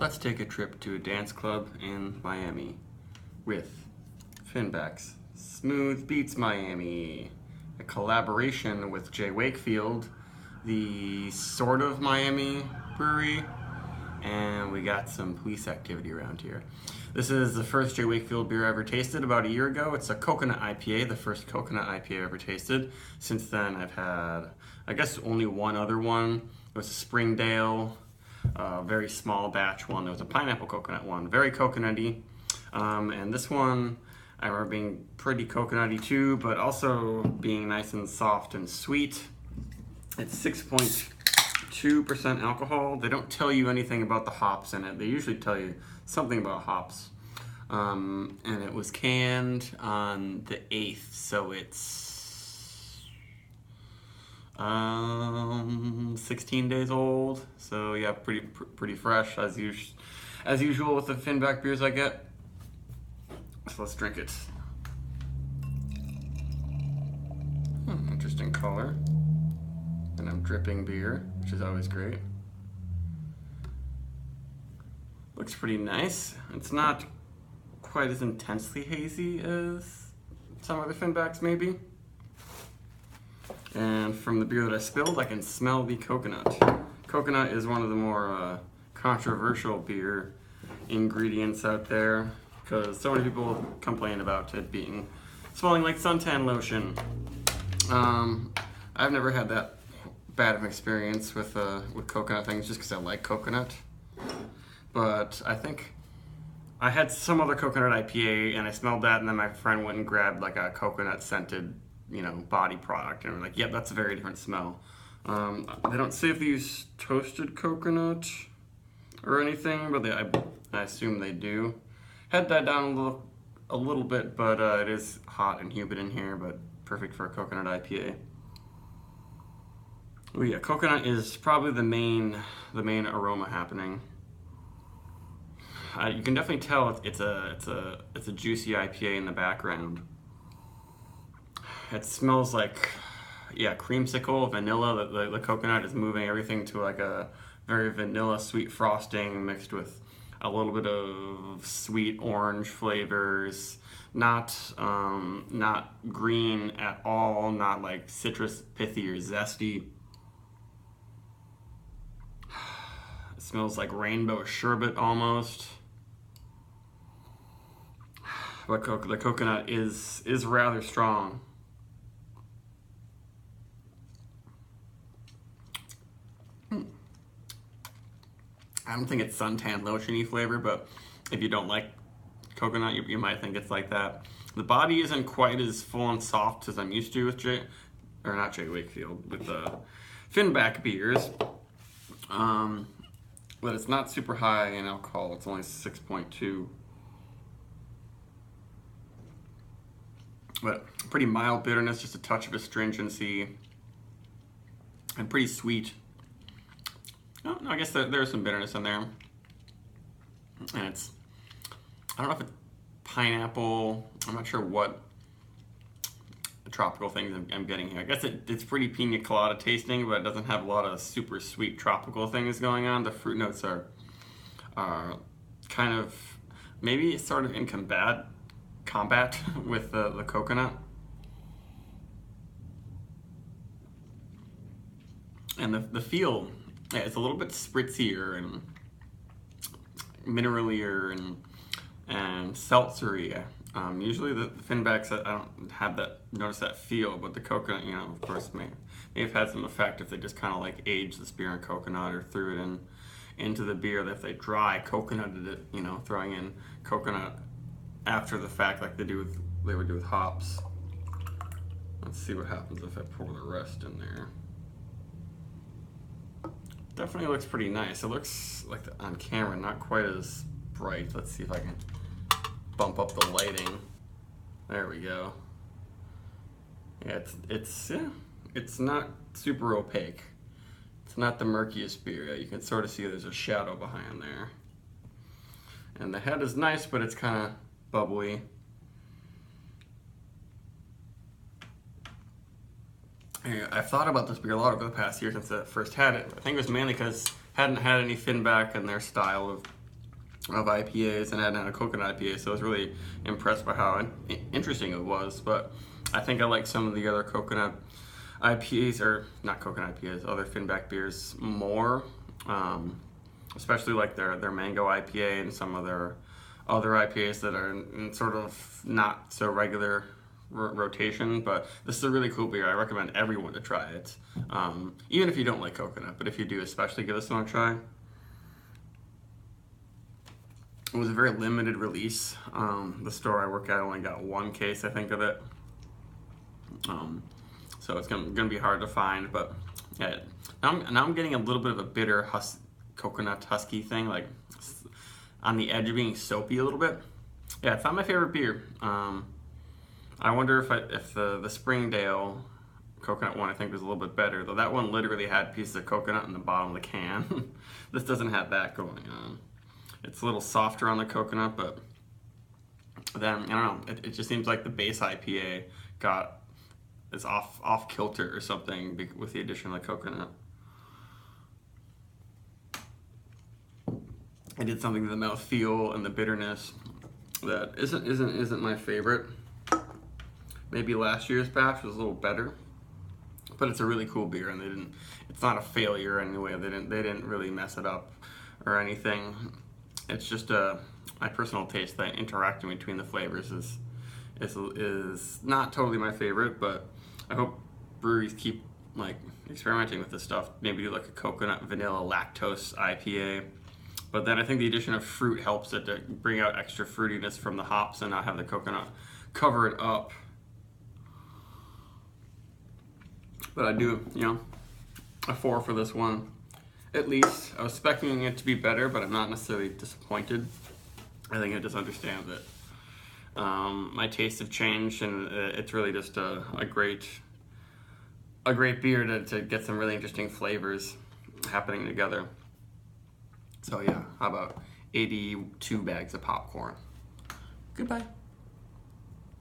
Let's take a trip to a dance club in Miami with Finback's Smooth Beats Miami, a collaboration with Wakefield, the sort of Miami brewery, and we got some police activity around here. This is the first Wakefield beer I ever tasted about a year ago. It's a coconut IPA, the first coconut IPA I ever tasted. Since then I've had, I guess, only one other one. It was a Springdale, very small batch one. There was a pineapple coconut one, very coconutty. And this one, I remember being pretty coconutty too, but also being nice and soft and sweet. It's 6.2% alcohol. They don't tell you anything about the hops in it. They usually tell you something about hops. And it was canned on the 8th, so it's 16 days old. So yeah, pretty fresh as usual with the Finback beers I get. So let's drink it. Interesting color. And I'm dripping beer, which is always great. Looks pretty nice. It's not quite as intensely hazy as some other Finbacks maybe. And from the beer that I spilled, I can smell the coconut. Coconut is one of the more controversial beer ingredients out there because so many people complain about it smelling like suntan lotion. I've never had that bad of an experience with coconut things just because I like coconut. But I think I had some other coconut IPA and I smelled that, and then my friend went and grabbed like a coconut scented, body product, and we're like, yep, that's a very different smell. They don't say if they use toasted coconut or anything, but I assume they do. Had that down a little bit, but it is hot and humid in here, but perfect for a coconut IPA. Oh yeah, coconut is probably the main aroma happening. You can definitely tell it's a juicy IPA in the background. It smells like, yeah, creamsicle, vanilla. The coconut is moving everything to like a very vanilla sweet frosting mixed with a little bit of sweet orange flavors. Not green at all. Not like citrus, pithy, or zesty. It smells like rainbow sherbet almost. But the coconut is rather strong. I don't think it's suntan lotion-y flavor, but if you don't like coconut, you might think it's like that. The body isn't quite as full and soft as I'm used to with Wakefield, with the Finback beers. But it's not super high in alcohol. It's only 6.2. But pretty mild bitterness, just a touch of astringency, and pretty sweet. Oh, no, I guess there's some bitterness in there. And I don't know if it's pineapple. I'm not sure what tropical things I'm getting here. I guess it's pretty pina colada tasting, but it doesn't have a lot of super sweet tropical things going on. The fruit notes are kind of, maybe sort of in combat with the coconut. And the feel, yeah, it's a little bit spritzier and mineralier and seltzery. Usually the Finbacks, I don't notice that feel, but the coconut, of course, may have had some effect if they just kind of like aged this beer in coconut or threw it into the beer. That if they dry coconutted it, throwing in coconut after the fact, like they would do with hops. Let's see what happens if I pour the rest in there. Definitely looks pretty nice. It looks like on camera not quite as bright. Let's see if I can bump up the lighting. There we go. Yeah, it's not super opaque. It's not the murkiest beer. You can sort of see there's a shadow behind there. And the head is nice, but it's kind of bubbly. I've thought about this beer a lot over the past year since I first had it. I think it was mainly because I hadn't had any Finback and their style of IPAs and hadn't had a coconut IPA, so I was really impressed by how interesting it was. But I think I like some of the other coconut IPAs, or not coconut IPAs, other Finback beers more, especially like their mango IPA and some of their other IPAs that are in sort of not so regular rotation. But this is a really cool beer. I recommend everyone to try it, even if you don't like coconut, but if you do, especially give this one a try. It was a very limited release. The store I work at only got one case, I think, of it. So it's gonna be hard to find, but yeah. Now I'm getting a little bit of a bitter coconut husky thing, like on the edge of being soapy a little bit. Yeah, it's not my favorite beer. I wonder if the Springdale coconut one I think was a little bit better, though that one literally had pieces of coconut in the bottom of the can. This doesn't have that going on. It's a little softer on the coconut, but then I don't know. It just seems like the base IPA is off kilter or something with the addition of the coconut. I did something to the mouthfeel and the bitterness that isn't my favorite. Maybe last year's batch was a little better, but it's a really cool beer, and it's not a failure anyway. They didn't really mess it up or anything. It's just my personal taste that interacting between the flavors is not totally my favorite, but I hope breweries keep like experimenting with this stuff. Maybe do like a coconut vanilla lactose IPA. But then I think the addition of fruit helps it to bring out extra fruitiness from the hops and not have the coconut cover it up. But I do, a 4 for this one. At least. I was expecting it to be better, but I'm not necessarily disappointed. I think I just understand that my tastes have changed, and it's really just a great beer to get some really interesting flavors happening together. So yeah, how about 82 bags of popcorn? Goodbye.